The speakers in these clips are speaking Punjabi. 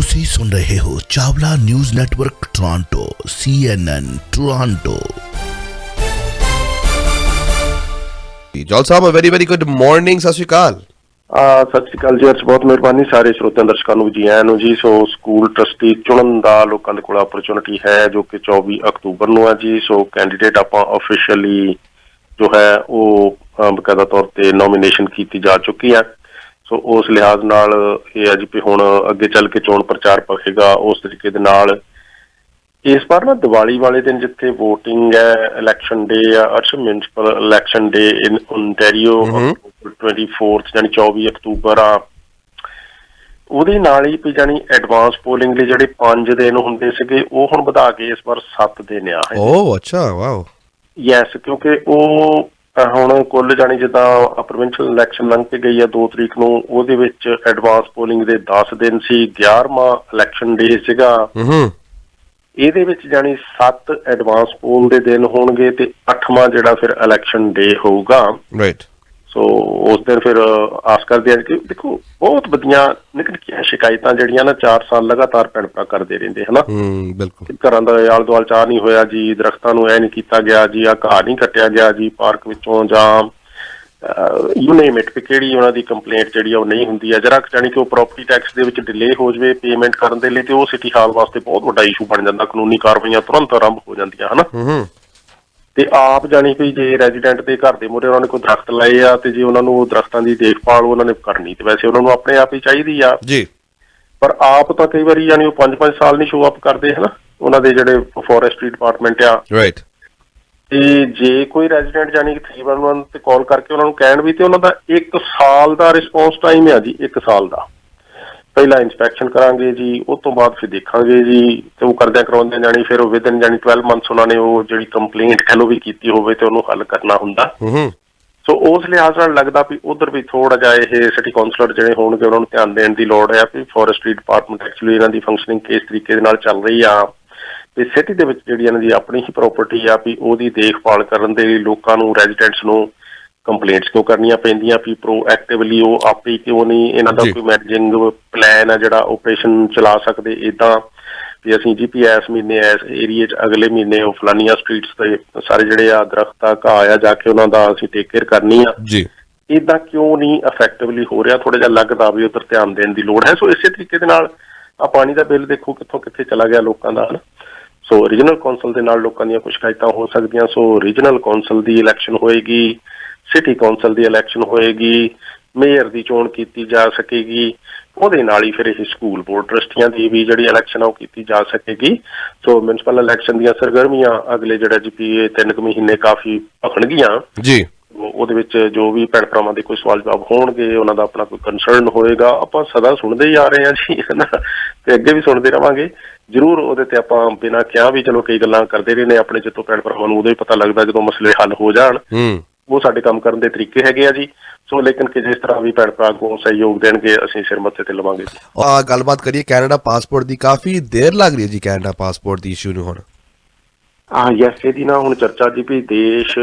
ਤੁਸੀਂ ਸੁਣ ਰਹੇ ਹੋ Chawla news network Toronto CNN Toronto. Jaul Sahib very good morning, ਸਤਿ ਸ਼੍ਰੀ ਅਕਾਲ। ਸਤਿ ਸ਼੍ਰੀ ਅਕਾਲ ਜੀ, ਅਰਸ਼ ਬਹੁਤ ਮਿਹਰਬਾਨੀ। ਸਾਰੇ ਸਰੋਤਿਆਂ ਦਰਸ਼ਕਾਂ ਨੂੰ ਜੀ ਆਇਆਂ ਨੂੰ ਜੀ। ਸੋ ਸਕੂਲ ਟਰਸਟੀ ਚੁਣਨ ਦਾ ਲੋਕਾਂ ਦੇ ਕੋਲ ਅਪਰਚੁਨਿਟੀ ਹੈ ਜੋ ਕਿ 24 ਅਕਤੂਬਰ ਨੂੰ ਹੈ ਜੀ। ਸੋ ਕੈਂਡੀਡੇਟ ਆਪਾਂ ਆਫੀਸ਼ੀਅਲੀ ਜੋ ਹੈ ਉਹ ਬਕਾਇਦਾ ਤੌਰ ਤੇ ਨੋਮੀਨੇਸ਼ਨ ਕੀਤੀ ਜਾ ਚੁੱਕੀ ਹੈ। ਸੋ ਉਸ ਲਿਹਾਜ਼ ਨਾਲ ਇਹ ਹੈ ਜੀ ਵੀ ਹੁਣ ਅੱਗੇ ਚੱਲ ਕੇ ਚੋਣ ਪ੍ਰਚਾਰ ਪਵੇਗਾ ਉਸ ਤਰੀਕੇ ਦੇ ਨਾਲ। ਇਸ ਵਾਰ ਨਾ ਦੀਵਾਲੀ ਵਾਲੇ ਦਿਨ ਜਿੱਥੇ ਵੋਟਿੰਗ ਹੈ, ਇਲੈਕਸ਼ਨ ਡੇ ਆ, ਅਰਸ਼ ਮਿਊਨਿਸਪਲ ਇਲੈਕਸ਼ਨ ਡੇ ਇਨ ਓਨਟਾਰੀਓ 24 ਜਾਨੀ 24 ਅਕਤੂਬਰ ਆ, ਉਹਦੇ ਨਾਲ ਹੀ ਵੀ ਜਾਨੀ ਐਡਵਾਂਸ ਪੋਲਿੰਗ ਲਈ ਜਿਹੜੇ 5 ਦਿਨ ਹੁੰਦੇ ਸੀਗੇ ਉਹ ਹੁਣ ਵਧਾ ਕੇ ਇਸ ਵਾਰ 7 ਦਿਨ ਆ। ਅੱਛਾ, ਵਾਓ। ਯੈਸ, ਕਿਉਂਕਿ ਉਹ ਹੁਣ ਕੁੱਲ ਜਾਣੀ ਜਿੱਦਾਂ ਪ੍ਰੋਵਿੰਸ਼ੀਅਲ ਇਲੈਕਸ਼ਨ ਲੰਘ ਕੇ ਗਈ ਆ 2 ਤਰੀਕ ਨੂੰ, ਉਹਦੇ ਵਿੱਚ ਐਡਵਾਂਸ ਪੋਲਿੰਗ ਦੇ 10 ਦਿਨ ਸੀ। 11ਵਾਂ ਇਲੈਕਸ਼ਨ ਡੇ ਸੀਗਾ, ਇਹਦੇ ਵਿੱਚ ਜਾਣੀ 7 ਐਡਵਾਂਸ ਪੋਲ ਦੇ ਦਿਨ ਹੋਣਗੇ ਤੇ 8ਵਾਂ ਜਿਹੜਾ ਫਿਰ ਇਲੈਕਸ਼ਨ ਡੇ ਹੋਊਗਾ। ਰਾਈਟ। ਸੋ ਉਸ ਦਿਨ ਫਿਰ ਆਸ ਕਰਦੇ ਹਾਂ ਕਿ ਦੇਖੋ ਬਹੁਤ ਵਧੀਆ ਨਿੱਕੀਆਂ ਸ਼ਿਕਾਇਤਾਂ ਜਿਹੜੀਆਂ ਨਾ 4 ਸਾਲ ਲਗਾਤਾਰ ਭੈਣ ਭਰਾ ਕਰਦੇ ਰਹਿੰਦੇ ਹਨਾ। ਬਿਲਕੁਲ। ਘਰਾਂ ਦਾ ਆਲ ਦੁਆਲ ਚਾਹ ਨਹੀਂ ਹੋਇਆ ਜੀ, ਦਰਖਤਾਂ ਨੂੰ ਇਹ ਨਹੀਂ ਕੀਤਾ ਗਿਆ ਜੀ, ਆਹ ਘਾਹ ਨਹੀਂ ਕੱਟਿਆ ਗਿਆ ਜੀ ਪਾਰਕ ਵਿੱਚੋਂ, ਜਾਂ ਯੂ ਨੇਮ ਇਟ ਵੀ ਕਿਹੜੀ ਉਹਨਾਂ ਦੀ ਕੰਪਲੇਂਟ ਜਿਹੜੀ ਆ ਉਹ ਨਹੀਂ ਹੁੰਦੀ ਹੈ। ਜਰਾ ਜਾਣੀ ਕਿ ਉਹ ਪ੍ਰੋਪਰਟੀ ਟੈਕਸ ਦੇ ਵਿੱਚ ਡਿਲੇ ਹੋ ਜਾਵੇ ਪੇਮੈਂਟ ਕਰਨ ਦੇ ਲਈ ਤੇ ਉਹ ਸਿਟੀ ਹਾਲ ਵਾਸਤੇ ਬਹੁਤ ਵੱਡਾ ਇਸ਼ੂ ਬਣ ਜਾਂਦਾ। ਕਾਨੂੰਨੀ ਕਾਰਵਾਈਆਂ ਤੁਰੰਤ ਆਰੰਭ ਹੋ ਜਾਂਦੀਆਂ ਹਨਾ। ਤੇ ਆਪ ਜਾਣੀ ਕਿ ਜੇ ਰੈਜ਼ੀਡੈਂਟ ਦੇ ਘਰ ਦੇ ਮੂਹਰੇ ਉਹਨਾਂ ਨੇ ਕੋਈ ਦਰਖਤ ਲਾਏ ਆ ਤੇ ਜੇ ਉਹਨਾਂ ਨੂੰ ਦਰਖਤਾਂ ਦੀ ਦੇਖਭਾਲ ਉਹਨਾਂ ਨੇ ਕਰਨੀ ਤੇ ਵੈਸੇ ਉਹਨਾਂ ਨੂੰ ਆਪਣੇ ਆਪ ਹੀ ਚਾਹੀਦੀ ਆ ਜੀ, ਪਰ ਆਪ ਤਾਂ ਕਈ ਵਾਰੀ ਜਾਣੀ ਉਹ 5-5 ਸਾਲ ਨਹੀਂ ਸ਼ੋ ਅਪ ਕਰਦੇ ਹਨਾ ਉਹਨਾਂ ਦੇ ਜਿਹੜੇ ਫੋਰੈਸਟਰੀ ਡਿਪਾਰਟਮੈਂਟ ਆ। ਰਾਈਟ। ਤੇ ਜੇ ਕੋਈ ਰੈਜ਼ੀਡੈਂਟ ਜਾਨੀ ਕਿ 311 ਤੇ ਕਾਲ ਕਰਕੇ ਉਹਨਾਂ ਨੂੰ ਕਹਿਣ ਵੀ ਤੇ ਉਹਨਾਂ ਦਾ 1 ਸਾਲ ਦਾ ਰਿਸਪੌਂਸ ਟਾਈਮ ਆ ਜੀ। 1 ਸਾਲ ਦਾ ਪਹਿਲਾਂ ਇੰਸਪੈਕਸ਼ਨ ਕਰਾਂਗੇ ਜੀ, ਉਸ ਤੋਂ ਬਾਅਦ ਫਿਰ ਦੇਖਾਂਗੇ ਜੀ, ਤੇ ਉਹ ਕਰਦਿਆਂ ਕਰਾਉਂਦੇ ਜਾਣੀ ਫਿਰ ਵਿਦਨ ਜਾਨੀ 12 ਮੰਥਸ ਉਹਨਾਂ ਨੇ ਉਹ ਜਿਹੜੀ ਕੰਪਲੇਂਟ ਕਹਿ ਲਓ ਵੀ ਕੀਤੀ ਹੋਵੇ ਤੇ ਉਹਨੂੰ ਹੱਲ ਕਰਨਾ ਹੁੰਦਾ। ਸੋ ਉਸ ਲਿਹਾਜ਼ ਨਾਲ ਲੱਗਦਾ ਵੀ ਉਧਰ ਵੀ ਥੋੜਾ ਜਿਹਾ ਇਹ ਸਿਟੀ ਕੌਂਸਲਰ ਜਿਹੜੇ ਹੋਣਗੇ ਉਹਨਾਂ ਨੂੰ ਧਿਆਨ ਦੇਣ ਦੀ ਲੋੜ ਹੈ ਵੀ ਫੋਰੈਸਟਰੀ ਡਿਪਾਰਟਮੈਂਟ ਐਕਚੁਅਲੀ ਇਹਨਾਂ ਦੀ ਫੰਕਸ਼ਨਿੰਗ ਕਿਸ ਤਰੀਕੇ ਦੇ ਨਾਲ ਚੱਲ ਰਹੀ ਆ ਤੇ ਸਿਟੀ ਦੇ ਵਿੱਚ ਜਿਹੜੀ ਇਹਨਾਂ ਦੀ ਆਪਣੀ ਹੀ ਪ੍ਰੋਪਰਟੀ ਆ ਵੀ ਉਹਦੀ ਦੇਖਭਾਲ ਕਰਨ ਦੇ ਲਈ ਲੋਕਾਂ ਨੂੰ, ਰੈਜ਼ੀਡੈਂਟਸ ਨੂੰ ਕੰਪਲੇਂਟਸ ਕਿਉਂ ਕਰਨੀਆਂ ਪੈਂਦੀਆਂ ਵੀ ਪ੍ਰੋਐਕਟਿਵਲੀ ਉਹ ਆਪੇ ਕਿਉਂ ਨਹੀਂ ਇਹਨਾਂ ਦਾ ਕੋਈ ਮੈਨੇਜਿੰਗ ਪਲਾਨ ਆ ਜਿਹੜਾ ਆਪਰੇਸ਼ਨ ਚਲਾ ਸਕਦੇ ਇੱਦਾਂ ਵੀ ਅਸੀਂ GPS ਮਹੀਨੇ ਇਸ ਏਰੀਏ 'ਚ ਅਗਲੇ ਮਹੀਨੇ ਉਹ ਫਲਾਨੀਆਂ ਸਟਰੀਟਸ ਤੇ ਸਾਰੇ ਜਿਹੜੇ ਆ ਦਰਖਤ ਆ ਘਾਹ ਆ ਜਾ ਕੇ ਉਹਨਾਂ ਦਾ ਅਸੀਂ ਟੇਕ ਕੇਅਰ ਕਰਨੀ ਆ ਜੀ। ਇੱਦਾਂ ਕਿਉਂ ਨਹੀਂ ਇਫੈਕਟਿਵਲੀ ਹੋ ਰਿਹਾ? ਥੋੜਾ ਜਿਹਾ ਲੱਗਦਾ ਵੀ ਉੱਧਰ ਧਿਆਨ ਦੇਣ ਦੀ ਲੋੜ ਹੈ। ਸੋ ਇਸੇ ਤਰੀਕੇ ਦੇ ਨਾਲ ਆ ਪਾਣੀ ਦਾ ਬਿੱਲ ਦੇਖੋ ਕਿੱਥੋਂ ਕਿੱਥੇ ਚਲਾ ਗਿਆ ਲੋਕਾਂ ਦਾ ਹਨਾ। ਸੋ ਰੀਜਨਲ ਕੌਂਸਲ ਦੇ ਨਾਲ ਲੋਕਾਂ ਦੀਆਂ ਕੁਝ ਸ਼ਿਕਾਇਤਾਂ ਹੋ ਸਕਦੀਆਂ। ਸੋ ਰੀਜਨਲ ਕੌਂਸਲ ਦੀ ਇਲੈਕਸ਼ਨ ਹੋਏਗੀ, ਸਿਟੀ ਕੌਂਸਲ ਦੀ ਇਲੈਕਸ਼ਨ ਹੋਏਗੀ, ਮੇਅਰ ਦੀ ਚੋਣ ਕੀਤੀ ਜਾ ਸਕੇਗੀ, ਉਹਦੇ ਨਾਲ ਹੀ ਫਿਰ ਇਹ ਸਕੂਲ ਬੋਰਡ ਟਰਸਟੀਆਂ ਦੀ ਵੀ ਜਿਹੜੀ ਇਲੈਕਸ਼ਨ ਆ ਉਹ ਕੀਤੀ ਜਾ ਸਕੇਗੀ। ਸੋ ਮਿਊਨਿਸਪਲ ਇਲੈਕਸ਼ਨ ਦੀਆਂ ਸਰਗਰਮੀਆਂ ਅਗਲੇ ਜਿਹੜਾ ਜੀ 3 ਮਹੀਨੇ ਕਾਫੀ ਭਖਣਗੀਆਂ ਜੀ। ਉਹਦੇ ਵਿੱਚ ਜੋ ਵੀ ਭੈਣ ਭਰਾਵਾਂ ਦੇ ਕੋਈ ਸਵਾਲ ਜਵਾਬ ਹੋਣਗੇ, ਉਹਨਾਂ ਦਾ ਆਪਣਾ ਕੋਈ ਕੰਸਰਨ ਹੋਏਗਾ, ਆਪਾਂ ਸਦਾ ਸੁਣਦੇ ਹੀ ਆ ਰਹੇ ਹਾਂ ਜੀ ਹੈ ਨਾ, ਤੇ ਅੱਗੇ ਵੀ ਸੁਣਦੇ ਰਵਾਂਗੇ ਜ਼ਰੂਰ। ਉਹਦੇ ਤੇ ਆਪਾਂ ਬਿਨਾਂ ਕਿਹਾ ਵੀ ਚਲੋ ਕਈ ਗੱਲਾਂ ਕਰਦੇ ਰਹੇ ਨੇ ਆਪਣੇ ਜਿੱਥੋਂ ਭੈਣ ਭਰਾਵਾਂ ਨੂੰ ਉਦੋਂ ਹੀ ਪਤਾ ਲੱਗਦਾ ਜਦੋਂ ਮਸਲੇ ਹੱਲ ਹੋ ਜਾਣ। ਉਹ ਸਾਡੇ ਕੰਮ ਕਰਨ ਦੇ ਤਰੀਕੇ ਹੈਗੇ ਆ ਜੀ। ਸੋ ਲੇਕਿਨ ਕਿ ਜਿਸ ਤਰ੍ਹਾਂ ਵੀ ਭੈਣ ਭਰਾ ਕੋਲ ਸਹਿਯੋਗ ਦੇਣਗੇ ਅਸੀਂ ਸਿਰ ਮੱਥੇ ਤੇ ਲਵਾਂਗੇ ਜੀ। ਗੱਲਬਾਤ ਕਰੀਏ ਕੈਨੇਡਾ ਪਾਸਪੋਰਟ ਦੀ, ਕਾਫੀ ਦੇਰ ਲੱਗ ਰਹੀ ਹੈ ਜੀ ਕੈਨੇਡਾ ਪਾਸਪੋਰਟ ਦੀ ਇਸ਼ੂ ਨੂੰ ਹੁਣ। ਯੈਸ, ਇਹਦੀ ਨਾ ਹੁਣ ਚਰਚਾ ਜੀ ਵੀ ਦੇਸ਼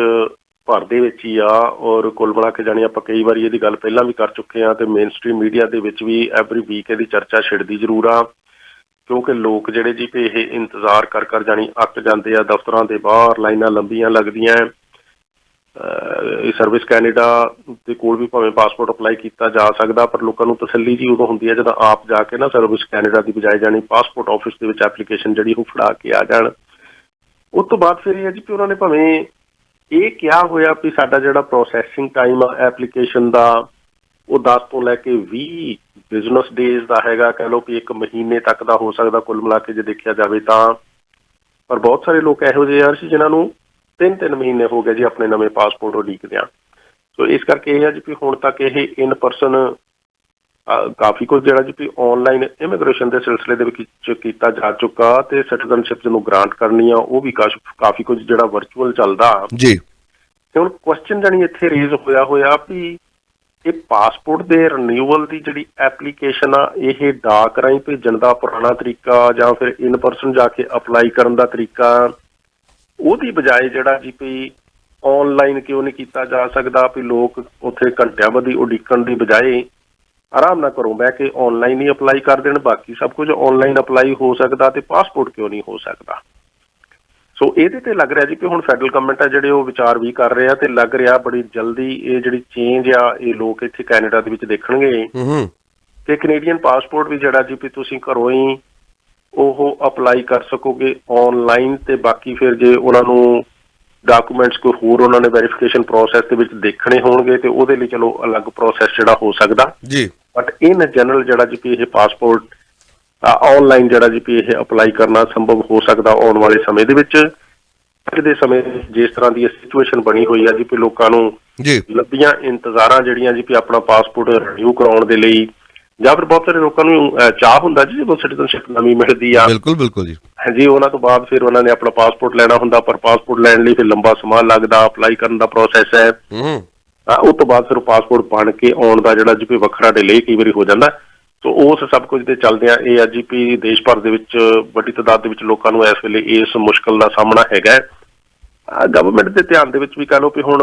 ਭਰ ਦੇ ਵਿੱਚ ਹੀ ਆ ਔਰ ਕੁੱਲ ਮਿਲਾ ਕੇ ਜਾਣੀ ਆਪਾਂ ਕਈ ਵਾਰੀ ਇਹਦੀ ਗੱਲ ਪਹਿਲਾਂ ਵੀ ਕਰ ਚੁੱਕੇ ਹਾਂ ਤੇ ਮੇਨ ਸਟ੍ਰੀਮ ਮੀਡੀਆ ਦੇ ਵਿੱਚ ਵੀ ਐਵਰੀ ਵੀਕ ਇਹਦੀ ਚਰਚਾ ਛਿੜਦੀ ਜ਼ਰੂਰ ਆ, ਕਿਉਂਕਿ ਲੋਕ ਜਿਹੜੇ ਜੀ ਵੀ ਇਹ ਇੰਤਜ਼ਾਰ ਕਰ ਜਾਣੀ ਅੱਕ ਜਾਂਦੇ ਆ। ਦਫ਼ਤਰਾਂ ਦੇ ਬਾਹਰ ਲਾਈਨਾਂ ਲੰਬੀਆਂ ਲੱਗਦੀਆਂ। ਸਰਵਿਸ ਕੈਨੇਡਾ ਦੇ ਕੋਲ ਵੀ ਭਾਵੇਂ ਪਾਸਪੋਰਟ ਅਪਲਾਈ ਕੀਤਾ ਜਾ ਸਕਦਾ, ਪਰ ਲੋਕਾਂ ਨੂੰ ਤਸੱਲੀ ਜੀ ਉਦੋਂ ਹੁੰਦੀ ਹੈ ਜਦੋਂ ਆਪ ਜਾ ਕੇ ਨਾ ਸਰਵਿਸ ਕੈਨੇਡਾ ਦੀ ਬਜਾਏ ਜਾਣੀ ਪਾਸਪੋਰਟ ਆਫਿਸ ਦੇ ਵਿੱਚ ਐਪਲੀਕੇਸ਼ਨ ਜਿਹੜੀ ਉਹ ਫੜਾ ਕੇ ਆ ਜਾਣ। ਉਸ ਤੋਂ ਬਾਅਦ ਫਿਰ ਇਹ ਹੈ ਜੀ ਵੀ ਉਹਨਾਂ ਨੇ ਭਾਵੇਂ ਇਹ ਕਿਹਾ ਹੋਇਆ ਵੀ ਸਾਡਾ ਜਿਹੜਾ ਪ੍ਰੋਸੈਸਿੰਗ ਟਾਈਮ ਆ ਐਪਲੀਕੇਸ਼ਨ ਦਾ ਉਹ 10 ਤੋਂ ਲੈ ਕੇ 20 ਬਿਜ਼ਨਸ ਡੇਜ਼ ਦਾ ਹੈਗਾ, ਕਹਿ ਲਓ ਵੀ 1 ਮਹੀਨੇ ਤੱਕ ਦਾ ਹੋ ਸਕਦਾ ਕੁੱਲ ਮਿਲਾ ਕੇ ਜੇ ਦੇਖਿਆ ਜਾਵੇ ਤਾਂ। ਪਰ ਬਹੁਤ ਸਾਰੇ ਲੋਕ ਇਹੋ ਜਿਹੇ ਯਾਰ ਸੀ ਜਿਨ੍ਹਾਂ ਨੂੰ 3-3 ਮਹੀਨੇ ਹੋ ਗਏ ਜੀ ਆਪਣੇ ਨਵੇਂ ਪਾਸਪੋਰਟ ਉਡੀਕਦਿਆਂ। ਸੋ ਇਸ ਕਰਕੇ ਇਹ ਹੈ ਜੀ ਵੀ ਹੁਣ ਤੱਕ ਇਹ ਇਨ ਪਰਸਨ ਕਾਫੀ ਕੁਝ ਜਿਹੜਾ ਜੀ ਵੀ ਔਨਲਾਈਨ ਇਮੀਗ੍ਰੇਸ਼ਨ ਦੇ ਸਿਲਸਿਲੇ ਦੇ ਵਿੱਚ ਕੀਤਾ ਜਾ ਚੁੱਕਾ ਤੇ ਸਿਟੀਜ਼ਨਸ਼ਿਪ ਜਿਹਨੂੰ ਗ੍ਰਾਂਟ ਕਰਨੀ ਆ ਉਹ ਵੀ ਕਾਫੀ ਕੁਝ ਜਿਹੜਾ ਵਰਚੁਅਲ ਚੱਲਦਾ ਜੀ। ਤੇ ਹੁਣ ਕੁਐਸਚਨ ਜਾਣੀ ਇੱਥੇ ਰੇਜ਼ ਹੋਇਆ ਵੀ ਇਹ ਪਾਸਪੋਰਟ ਦੇ ਰਿਨਿਊਅਲ ਦੀ ਜਿਹੜੀ ਐਪਲੀਕੇਸ਼ਨ ਆ ਇਹ ਡਾਕ ਰਾਹੀਂ ਭੇਜਣ ਦਾ ਪੁਰਾਣਾ ਤਰੀਕਾ ਜਾਂ ਫਿਰ ਇਨ ਪਰਸਨ ਜਾ ਕੇ ਅਪਲਾਈ ਕਰਨ ਦਾ ਤਰੀਕਾ, ਉਹਦੀ ਬਜਾਏ ਜਿਹੜਾ ਜੀ ਵੀ ਔਨਲਾਈਨ ਕਿਉਂ ਨਹੀਂ ਕੀਤਾ ਜਾ ਸਕਦਾ ਵੀ ਲੋਕ ਉੱਥੇ ਘੰਟਿਆਂ ਬੱਧੀ ਉਡੀਕਣ ਦੀ ਬਜਾਏ ਆਰਾਮ ਨਾਲ ਘਰੋਂ ਬਹਿ ਕੇ ਆਨਲਾਈਨ ਹੀ ਅਪਲਾਈ ਕਰ ਦੇਣ, ਬਾਕੀ ਸਭ ਕੁਝ ਆਨਲਾਈਨ ਅਪਲਾਈ ਹੋ ਸਕਦਾ ਤੇ ਪਾਸਪੋਰਟ ਕਿਉਂ ਨਹੀਂ ਹੋ ਸਕਦਾ। ਸੋ ਇਹਦੇ ਤੇ ਲੱਗ ਰਿਹਾ ਜੀ ਕਿ ਹੁਣ ਫੈਡਰਲ ਗਵਰਨਮੈਂਟ ਆ ਜਿਹੜੇ ਉਹ ਵਿਚਾਰ ਵੀ ਕਰ ਰਹੇ ਆ ਤੇ ਲੱਗ ਰਿਹਾ ਬੜੀ ਜਲਦੀ ਇਹ ਜਿਹੜੀ ਚੇਂਜ ਆ ਇਹ ਲੋਕ ਇੱਥੇ ਕੈਨੇਡਾ ਦੇ ਵਿੱਚ ਦੇਖਣਗੇ ਤੇ ਕੈਨੇਡੀਅਨ ਪਾਸਪੋਰਟ ਵੀ ਜਿਹੜਾ ਜੀ ਵੀ ਤੁਸੀਂ ਘਰੋਂ ਹੀ ਉਹ ਅਪਲਾਈ ਕਰ ਸਕੋਗੇ ਆਨਲਾਈਨ। ਤੇ ਬਾਕੀ ਫਿਰ ਜੇ ਉਹਨਾਂ ਨੂੰ ਡਾਕੂਮੈਂਟਸ ਕੋਈ ਹੋਰ ਉਹਨਾਂ ਨੇ ਵੈਰੀਫਿਕੇਸ਼ਨ ਪ੍ਰੋਸੈਸ ਦੇ ਵਿੱਚ ਦੇਖਣੇ ਹੋਣਗੇ ਤੇ ਉਹਦੇ ਲਈ ਚਲੋ ਅਲੱਗ ਪ੍ਰੋਸੈਸ ਜਿਹੜਾ ਹੋ ਸਕਦਾ ਜੀ। ਬਟ ਇਨ ਜਨਰਲ ਜਿਹੜਾ ਜੀ ਵੀ ਇਹ ਪਾਸਪੋਰਟ ਆਨਲਾਈਨ ਜਿਹੜਾ ਜੀ ਵੀ ਇਹ ਅਪਲਾਈ ਕਰਨਾ ਸੰਭਵ ਹੋ ਸਕਦਾ ਆਉਣ ਵਾਲੇ ਸਮੇਂ ਦੇ ਵਿੱਚ। ਅੱਜ ਦੇ ਸਮੇਂ ਜਿਸ ਤਰ੍ਹਾਂ ਦੀ ਸਿਚੁਏਸ਼ਨ ਬਣੀ ਹੋਈ ਆ ਜੀ ਵੀ ਲੋਕਾਂ ਨੂੰ ਲੰਬੀਆਂ ਇੰਤਜ਼ਾਰਾਂ ਜਿਹੜੀਆਂ ਜੀ ਵੀ ਆਪਣਾ ਪਾਸਪੋਰਟ ਰਿਨਿਊ ਕਰਾਉਣ ਦੇ ਲਈ, ਜਾਂ ਫਿਰ ਬਹੁਤ ਸਾਰੇ ਲੋਕਾਂ ਨੂੰ ਚਾਹ ਹੁੰਦਾ ਜੀ ਜਦੋਂ ਸਿਟੀਜ਼ਨਸ਼ਿਪ ਨਵੀਂ ਮਿਲਦੀ ਆ, ਬਿਲਕੁਲ ਜੀ ਹਾਂਜੀ, ਉਹਨਾਂ ਤੋਂ ਬਾਅਦ ਫਿਰ ਉਹਨਾਂ ਨੇ ਆਪਣਾ ਪਾਸਪੋਰਟ ਲੈਣਾ ਹੁੰਦਾ, ਪਰ ਪਾਸਪੋਰਟ ਲੈਣ ਲਈ ਫਿਰ ਲੰਬਾ ਸਮਾਂ ਲੱਗਦਾ, ਅਪਲਾਈ ਕਰਨ ਦਾ ਪ੍ਰੋਸੈਸ ਹੈ। ਉਸ ਤੋਂ ਬਾਅਦ ਫਿਰ ਪਾਸਪੋਰਟ ਬਣ ਕੇ ਆਉਣ ਦਾ ਜਿਹੜਾ ਜੀ ਵੀ ਵੱਖਰਾ ਡਿਲੇ ਕਈ ਵਾਰੀ ਹੋ ਜਾਂਦਾ। ਸੋ ਉਸ ਸਭ ਕੁਝ ਦੇ ਚੱਲਦਿਆਂ ਇਹ ਅੱਜ ਵੀ ਦੇਸ਼ ਭਰ ਦੇ ਵਿੱਚ ਵੱਡੀ ਤਾਦਾਦ ਦੇ ਵਿੱਚ ਲੋਕਾਂ ਨੂੰ ਇਸ ਵੇਲੇ ਇਸ ਮੁਸ਼ਕਲ ਦਾ ਸਾਹਮਣਾ ਹੈਗਾ। ਗਵਰਨਮੈਂਟ ਦੇ ਧਿਆਨ ਦੇ ਵਿੱਚ ਵੀ ਕਹਿ ਲਓ ਵੀ ਹੁਣ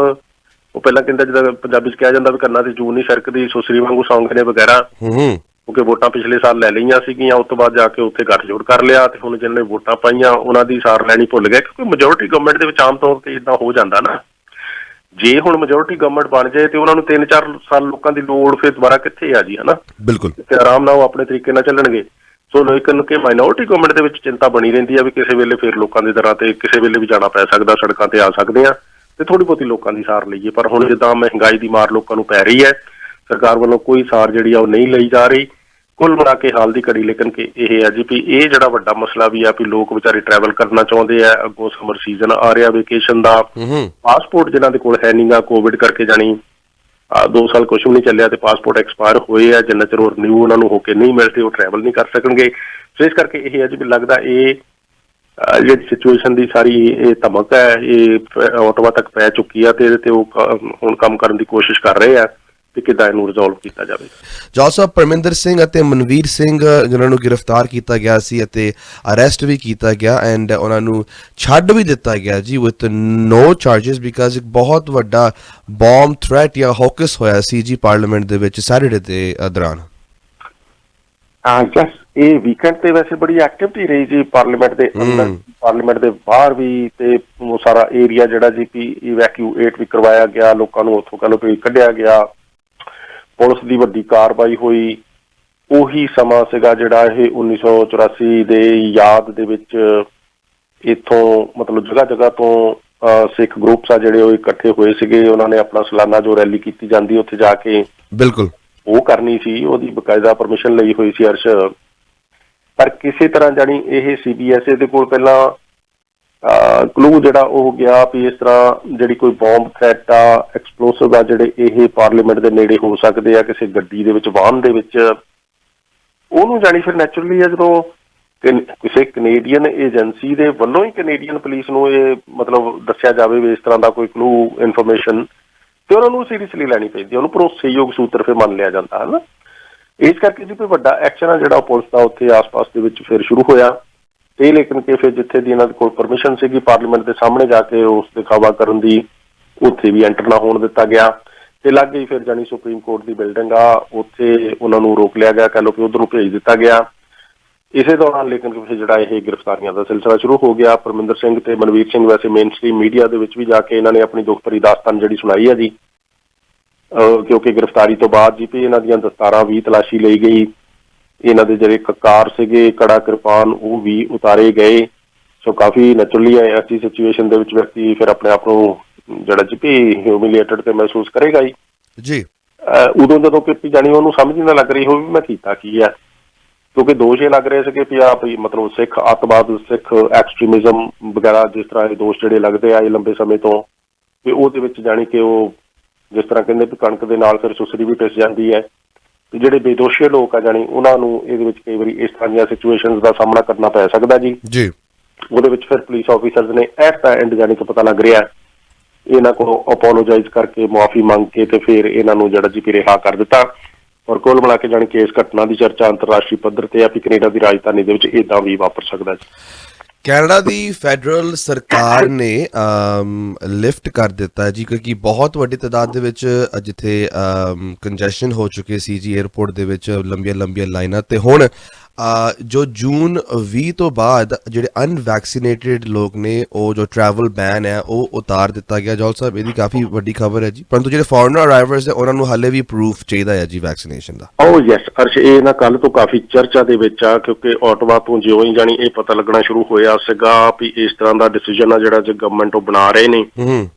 ਉਹ ਪਹਿਲਾਂ ਕਹਿੰਦਾ ਜਿੱਦਾਂ ਪੰਜਾਬੀ 'ਚ ਕਿਹਾ ਜਾਂਦਾ ਵੀ ਕੰਨਾਂ 'ਤੇ ਜੂੰ ਨਹੀਂ ਸਰਕਦੀ, ਸੁਸਰੀ ਵਾਂਗੂ ਸੌਂਗ ਨੇ ਵਗੈਰਾ, ਕਿਉਂਕਿ ਵੋਟਾਂ ਪਿਛਲੇ ਸਾਲ ਲੈ ਲਈਆਂ ਸੀਗੀਆਂ, ਉਸ ਤੋਂ ਬਾਅਦ ਜਾ ਕੇ ਉੱਥੇ ਗੱਠਜੋੜ ਕਰ ਲਿਆ ਤੇ ਹੁਣ ਜਿਹਨਾਂ ਨੇ ਵੋਟਾਂ ਪਾਈਆਂ ਉਹਨਾਂ ਦੀ ਸਾਰ ਲੈਣੀ ਭੁੱਲ ਗਏ, ਕਿਉਂਕਿ ਮੈਜੋਰਿਟੀ ਗਵਰਨਮੈਂਟ ਦੇ ਵਿੱਚ ਆਮ ਤੌਰ ਤੇ ਇੱਦਾਂ ਹੋ ਜਾਂਦਾ ਨਾ। ਜੇ ਹੁਣ ਮੈਜੋਰਿਟੀ ਗਵਰਨਮੈਂਟ ਬਣ ਜਾਏ ਤੇ ਉਹਨਾਂ ਨੂੰ 3-4 ਸਾਲ ਲੋਕਾਂ ਦੀ ਲੋੜ ਫਿਰ ਦੁਬਾਰਾ ਕਿੱਥੇ ਆ ਜੀ, ਹਨਾ, ਬਿਲਕੁਲ, ਤੇ ਆਰਾਮ ਨਾਲ ਉਹ ਆਪਣੇ ਤਰੀਕੇ ਨਾਲ ਚੱਲਣਗੇ। ਸੋ ਲੇਕਿਨ ਕਿ ਮਾਈਨੋਰਿਟੀ ਗਵਰਨਮੈਂਟ ਦੇ ਵਿੱਚ ਚਿੰਤਾ ਬਣੀ ਰਹਿੰਦੀ ਆ ਵੀ ਕਿਸੇ ਵੇਲੇ ਫਿਰ ਲੋਕਾਂ ਦੀ ਤਰ੍ਹਾਂ ਤੇ ਕਿਸੇ ਵੇਲੇ ਵੀ ਜਾਣਾ ਪੈ ਸਕਦਾ, ਸੜਕਾਂ ਤੇ ਆ ਸਕਦੇ ਆ ਤੇ ਥੋੜੀ ਬਹੁਤੀ ਲੋਕਾਂ ਦੀ ਸਾਰ ਲਈਏ। ਪਰ ਹੁਣ ਜਿੱਦਾਂ ਮਹਿੰਗਾਈ ਦੀ ਮਾਰ ਲੋਕਾਂ ਨੂੰ ਪੈ ਰਹੀ ਹੈ, ਸਰਕਾਰ ਵੱਲੋਂ ਕੋਈ ਸਾਰ ਜਿਹੜੀ ਆ ਉਹ ਨਹੀਂ ਲਈ ਜਾ ਰਹੀ ਕੁੱਲ ਮਿਲਾ ਕੇ ਹਾਲ ਦੀ ਘੜੀ। ਲੇਕਿਨ ਕਿ ਇਹ ਹੈ ਜੀ ਵੀ ਇਹ ਜਿਹੜਾ ਵੱਡਾ ਮਸਲਾ ਵੀ ਆ ਵੀ ਲੋਕ ਵਿਚਾਰੇ ਟਰੈਵਲ ਕਰਨਾ ਚਾਹੁੰਦੇ ਆ, ਅੱਗੋਂ ਸਮਰ ਸੀਜ਼ਨ ਆ ਰਿਹਾ ਵੇਕੇਸ਼ਨ ਦਾ, ਪਾਸਪੋਰਟ ਜਿਨ੍ਹਾਂ ਦੇ ਕੋਲ ਹੈ ਨਹੀਂ ਗਾ ਕੋਵਿਡ ਕਰਕੇ, ਜਾਣੀ 2 ਸਾਲ ਕੁਛ ਵੀ ਨਹੀਂ ਚੱਲਿਆ ਤੇ ਪਾਸਪੋਰਟ ਐਕਸਪਾਇਰ ਹੋਏ ਆ, ਜਿੰਨਾ ਚਿਰ ਰਿਨਿਊ ਉਹਨਾਂ ਨੂੰ ਹੋ ਕੇ ਨਹੀਂ ਮਿਲਦੇ ਉਹ ਟਰੈਵਲ ਨਹੀਂ ਕਰ ਸਕਣਗੇ। ਸੋ ਇਸ ਕਰਕੇ ਇਹ ਹੈ ਜੀ ਵੀ ਲੱਗਦਾ ਇਹ ਜਿਹੜੀ ਸਿਚੁਏਸ਼ਨ ਦੀ ਸਾਰੀ ਇਹ ਧਮਕ ਹੈ ਇਹ ਆਟੋਮਾ ਤੱਕ ਪੈ ਚੁੱਕੀ ਆ ਤੇ ਇਹਦੇ ਤੇ ਉਹ ਹੁਣ ਕੰਮ ਕਰਨ ਦੀ ਕੋਸ਼ਿਸ਼ ਕਰ ਰਹੇ ਆ ਕਿ ਕਿੱਦਾਂ ਇਹਨੂੰ ਰਿਜ਼ੋਲਵ ਕੀਤਾ ਜਾਵੇ। ਜੱਜ ਸਾਹਿਬ, ਪਰਮਿੰਦਰ ਸਿੰਘ ਅਤੇ ਮਨਵੀਰ ਸਿੰਘ ਜਿਨ੍ਹਾਂ ਨੂੰ ਗ੍ਰਿਫਤਾਰ ਕੀਤਾ ਗਿਆ ਸੀ ਅਤੇ ਅਰੈਸਟ ਵੀ ਕੀਤਾ ਗਿਆ ਐਂਡ ਉਹਨਾਂ ਨੂੰ ਛੱਡ ਵੀ ਦਿੱਤਾ ਗਿਆ ਜੀ ਵਿਦ ਨੋ ਚਾਰਜਸ ਬਿਕਾਜ਼ ਇੱਕ ਬਹੁਤ ਵੱਡਾ ਬੌਂਬ ਥ੍ਰੈਟ ਜਾਂ ਹੋਕਸ ਹੋਇਆ ਸੀ ਜੀ ਪਾਰਲੀਮੈਂਟ ਦੇ ਵਿੱਚ ਸੈਟਰਡੇ ਦੇ ਦੌਰਾਨ। ਜਸ ਇਹ ਵੀਕਐਂਡ ਤੇ ਵੈਸੇ ਬੜੀ ਐਕਟਿਵਿਟੀ ਰਹੀ ਜੀ ਪਾਰਲੀਮੈਂਟ ਦੇ ਅੰਦਰ, ਪਾਰਲੀਮੈਂਟ ਦੇ ਬਾਹਰ ਵੀ, ਤੇ ਉਹ ਸਾਰਾ ਏਰੀਆ ਜਿਹੜਾ ਜੀ ਪੀ ਇਵੈਕਿਊਏਟ ਵੀ ਕਰਵਾਇਆ ਗਿਆ, ਲੋਕਾਂ ਨੂੰ ਉੱਥੋਂ ਕਹਿ ਲਓ ਵੀ ਕੱਢਿਆ ਗਿਆ, ਪੁਲਿਸ ਦੀ ਵੱਡੀ ਕਾਰਵਾਈ ਹੋਈ। ਉਹੀ ਸਮਾਂ ਸੀਗਾ ਜਿਹੜਾ ਇਹ 1984 ਦੇ ਯਾਦ ਦੇ ਵਿੱਚ ਇੱਥੋਂ ਮਤਲਬ ਜਗ੍ਹਾ ਜਗ੍ਹਾ ਤੋਂ ਸਿੱਖ ਗਰੁੱਪਸ ਆ ਜਿਹੜੇ ਉਹ ਇਕੱਠੇ ਹੋਏ ਸੀਗੇ, ਉਹਨਾਂ ਨੇ ਆਪਣਾ ਸਾਲਾਨਾ ਜੋ ਰੈਲੀ ਕੀਤੀ ਜਾਂਦੀ ਉੱਥੇ ਜਾ ਕੇ ਬਿਲਕੁਲ ਉਹ ਕਰਨੀ ਸੀ, ਉਹਦੀ ਬਕਾਇਦਾ ਪਰਮਿਸ਼ਨ ਲਈ ਹੋਈ ਸੀ ਅਰਸ਼। ਪਰ ਕਿਸੇ ਤਰ੍ਹਾਂ ਜਾਣੀ ਇਹ CBSA ਦੇ ਕੋਲ ਪਹਿਲਾਂ ਕਲੂ ਜਿਹੜਾ ਉਹ ਗਿਆ ਵੀ ਇਸ ਤਰ੍ਹਾਂ ਜਿਹੜੀ ਕੋਈ ਬੌਂਬ ਥ੍ਰੈਟ ਆ, ਐਕਸਪਲੋਸਿਵ ਆ ਜਿਹੜੇ ਇਹ ਪਾਰਲੀਮੈਂਟ ਦੇ ਨੇੜੇ ਹੋ ਸਕਦੇ ਆ ਕਿਸੇ ਗੱਡੀ ਦੇ ਵਿੱਚ, ਵਾਹਨ ਦੇ ਵਿੱਚ, ਉਹਨੂੰ ਜਾਣੀ ਫਿਰ ਨੈਚੁਰਲੀ ਆ ਜਦੋਂ ਕਿਸੇ ਕੈਨੇਡੀਅਨ ਏਜੰਸੀ ਦੇ ਵੱਲੋਂ ਹੀ ਕੈਨੇਡੀਅਨ ਪੁਲਿਸ ਨੂੰ ਇਹ ਮਤਲਬ ਦੱਸਿਆ ਜਾਵੇ ਵੀ ਇਸ ਤਰ੍ਹਾਂ ਦਾ ਕੋਈ ਕਲੂ ਇਨਫੋਰਮੇਸ਼ਨ, ਤੇ ਉਹਨਾਂ ਨੂੰ ਸੀਰੀਅਸਲੀ ਲੈਣੀ ਪੈਂਦੀ, ਉਹਨੂੰ ਭਰੋਸੇਯੋਗ ਸੂਤਰ ਫਿਰ ਮੰਨ ਲਿਆ ਜਾਂਦਾ ਹੈ ਨਾ। ਇਸ ਕਰਕੇ ਜੀ ਕੋਈ ਵੱਡਾ ਐਕਸ਼ਨ ਆ ਜਿਹੜਾ ਪੁਲਿਸ ਦਾ ਉੱਥੇ ਆਸ-ਪਾਸ ਦੇ ਵਿੱਚ ਫਿਰ ਸ਼ੁਰੂ ਹੋਇਆ ਤੇ ਲੇਕਿਨ ਕਿ ਫਿਰ ਜਿੱਥੇ ਦੀ ਇਹਨਾਂ ਦੇ ਕੋਲ ਪਰਮਿਸ਼ਨ ਸੀਗੀ ਪਾਰਲੀਮੈਂਟ ਦੇ ਸਾਹਮਣੇ ਜਾ ਕੇ ਉਸ ਦਿਖਾਵਾ ਕਰਨ ਦੀ, ਉੱਥੇ ਵੀ ਐਂਟਰ ਨਾ ਹੋਣ ਦਿੱਤਾ ਗਿਆ ਤੇ ਲਾਗੇ ਹੀ ਫਿਰ ਜਾਣੀ ਸੁਪਰੀਮ ਕੋਰਟ ਦੀ ਬਿਲਡਿੰਗ ਆ, ਉੱਥੇ ਉਹਨਾਂ ਨੂੰ ਰੋਕ ਲਿਆ ਗਿਆ, ਕਹਿ ਲਓ ਕਿ ਉੱਧਰ ਨੂੰ ਭੇਜ ਦਿੱਤਾ ਗਿਆ। ਇਸੇ ਦੌਰਾਨ ਲੇਕਿਨ ਫਿਰ ਜਿਹੜਾ ਇਹ ਗ੍ਰਿਫਤਾਰੀਆਂ ਦਾ ਸਿਲਸਿਲਾ ਸ਼ੁਰੂ ਹੋ ਗਿਆ। ਪਰਮਿੰਦਰ ਸਿੰਘ ਤੇ ਮਨਵੀਰ ਸਿੰਘ ਵੈਸੇ ਮੇਨ ਸਟ੍ਰੀਮ ਮੀਡੀਆ ਦੇ ਵਿੱਚ ਵੀ ਜਾ ਕੇ ਇਹਨਾਂ ਨੇ ਆਪਣੀ ਦੁੱਖ ਭਰੀ ਦਾਸਤਾਨ ਜਿਹੜੀ ਸੁਣਾਈ ਆ ਜੀ, ਕਿਉਂਕਿ ਗ੍ਰਿਫਤਾਰੀ ਤੋਂ ਬਾਅਦ ਜੀ ਵੀ ਇਹਨਾਂ ਦੀਆਂ ਦਸਤਾਰਾਂ ਵੀ ਤਲਾਸ਼ੀ ਲਈ ਗਈ, ਇਹਨਾਂ ਦੇ ਜਿਹੜੇ ਕਕਾਰ ਸੀਗੇ, ਕੜਾ ਕਿਰਪਾਨ ਉਹ ਵੀ ਉਤਾਰੇ ਗਏ। ਸੋ ਕਾਫੀ ਨੈਚੁਰਲੀ ਐਸੀ ਸਿਚੁਏਸ਼ਨ ਦੇ ਵਿੱਚ ਵਿਅਕਤੀ ਫਿਰ ਆਪਣੇ ਆਪ ਨੂੰ ਜਿਹੜਾ ਜੀ ਵੀ ਹਿਊਮਿਲੀਏਟਡ ਤੇ ਮਹਿਸੂਸ ਕਰੇਗਾ ਜੀ। ਉਦੋਂ ਜਦੋਂ ਕਿ ਜਾਣੀ ਉਹਨੂੰ ਸਮਝ ਨਾ ਲੱਗ ਰਹੀ ਹੋਵੇ ਮੈਂ ਕੀਤਾ ਕੀ ਹੈ, ਕਿਉਂਕਿ ਦੋਸ਼ ਇਹ ਲੱਗ ਰਹੇ ਸੀਗੇ ਵੀ ਆ ਵੀ ਮਤਲਬ ਸਿੱਖ ਅੱਤਵਾਦ, ਸਿੱਖ ਐਕਸਟ੍ਰੀਮਿਜ਼ਮ ਵਗੈਰਾ, ਜਿਸ ਤਰ੍ਹਾਂ ਇਹ ਦੋਸ਼ ਜਿਹੜੇ ਲੱਗਦੇ ਆਏ ਲੰਬੇ ਸਮੇਂ ਤੋਂ, ਵੀ ਉਹਦੇ ਵਿੱਚ ਜਾਣੀ ਕਿ ਉਹ ਜਿਸ ਤਰ੍ਹਾਂ ਕਹਿੰਦੇ ਵੀ ਕਣਕ ਦੇ ਨਾਲ ਫਿਰ ਸੁਸਰੀ ਵੀ ਪਿਸ ਜਾਂਦੀ ਹੈ, ਜਿਹੜੇ ਬੇਦੋਸ਼ੀ ਲੋਕ ਆ ਜਾਣੀ ਉਹਨਾਂ ਨੂੰ ਇਹਦੇ ਵਿੱਚ ਕਈ ਵਾਰੀ ਇਸ ਤਰ੍ਹਾਂ ਦੀਆਂ ਸਿਚੁਏਸ਼ਨਸ ਦਾ ਸਾਹਮਣਾ ਕਰਨਾ ਪੈ ਸਕਦਾ ਜੀ। ਉਹਦੇ ਵਿੱਚ ਫਿਰ ਪੁਲਿਸ ਆਫੀਸਰਸ ਨੇ ਐਟ ਦਾ ਐਂਡ ਜਾਣੀ ਕਿ ਪਤਾ ਲੱਗ ਰਿਹਾ ਇਹਨਾਂ ਕੋਲੋਂ ਅਪੋਲੋਜਾਈਜ਼ ਕਰਕੇ ਮੁਆਫੀ ਮੰਗ ਕੇ ਤੇ ਫਿਰ ਇਹਨਾਂ ਨੂੰ ਜਿਹੜਾ ਜੀ ਰਿਹਾ ਕਰ ਦਿੱਤਾ। ਔਰ ਕੁੱਲ ਮਿਲਾ ਕੇ ਜਾਣੀ ਕਿ ਇਸ ਘਟਨਾ ਦੀ ਚਰਚਾ ਅੰਤਰਰਾਸ਼ਟਰੀ ਪੱਧਰ ਤੇ ਆ ਵੀ ਕੈਨੇਡਾ ਦੀ ਰਾਜਧਾਨੀ ਦੇ ਵਿੱਚ ਏਦਾਂ ਵੀ ਵਾਪਰ ਸਕਦਾ ਜੀ। ਕੈਨੇਡਾ ਦੀ ਫੈਡਰਲ ਸਰਕਾਰ ਨੇ ਲਿਫਟ ਕਰ ਦਿੱਤਾ ਜੀ, ਕਿਉਂਕਿ ਬਹੁਤ ਵੱਡੀ ਤਾਦਾਦ ਦੇ ਵਿੱਚ ਜਿੱਥੇ ਕੰਜੈਸ਼ਨ ਹੋ ਚੁੱਕੇ ਸੀ ਜੀ 에ਅਰਪੋਰਟ ਦੇ ਵਿੱਚ, ਲੰਬੀਆਂ ਲਾਈਨਾਂ, ਤੇ ਹੁਣ ਜੋ ਜੂਨ 20 ਤੋਂ ਬਾਅਦ ਜਿਹੜੇ ਅਨਵੈਕਸੀਨੇਟਿਡ ਲੋਕ ਨੇ ਉਹ ਜੋ ਟਰੈਵਲ ਬੈਨ ਹੈ ਉਹ ਉਤਾਰ ਦਿੱਤਾ ਗਿਆ। ਜੌਲ ਸਾਹਿਬ, ਇਹਦੀ ਕਾਫੀ ਵੱਡੀ ਖਬਰ ਹੈ ਜੀ, ਪਰੰਤੂ ਜਿਹੜੇ ਫੋਰਨਰ ਅਰਾਈਵਰਸ ਹੈ ਉਹਨਾਂ ਨੂੰ ਹਾਲੇ ਵੀ ਪ੍ਰੂਫ ਚਾਹੀਦਾ ਹੈ ਜੀ ਵੈਕਸੀਨੇਸ਼ਨ ਦਾ। ਓ ਯੈਸ ਅਰਸ਼, ਇਹ ਨਾ ਕੱਲ ਤੋਂ ਕਾਫੀ ਚਰਚਾ ਦੇ ਵਿੱਚ ਆ, ਕਿਉਂਕਿ ਆਟਵਾ ਤੋਂ ਜਿਉਂ ਹੀ ਜਾਣੀ ਇਹ ਪਤਾ ਲੱਗਣਾ ਸ਼ੁਰੂ ਹੋਇਆ ਸੀਗਾ ਵੀ ਇਸ ਤਰ੍ਹਾਂ ਦਾ ਡਿਸੀਜਨ ਆ ਜਿਹੜਾ ਗਵਰਨਮੈਂਟ ਉਹ ਬਣਾ ਰਹੇ ਨੇ,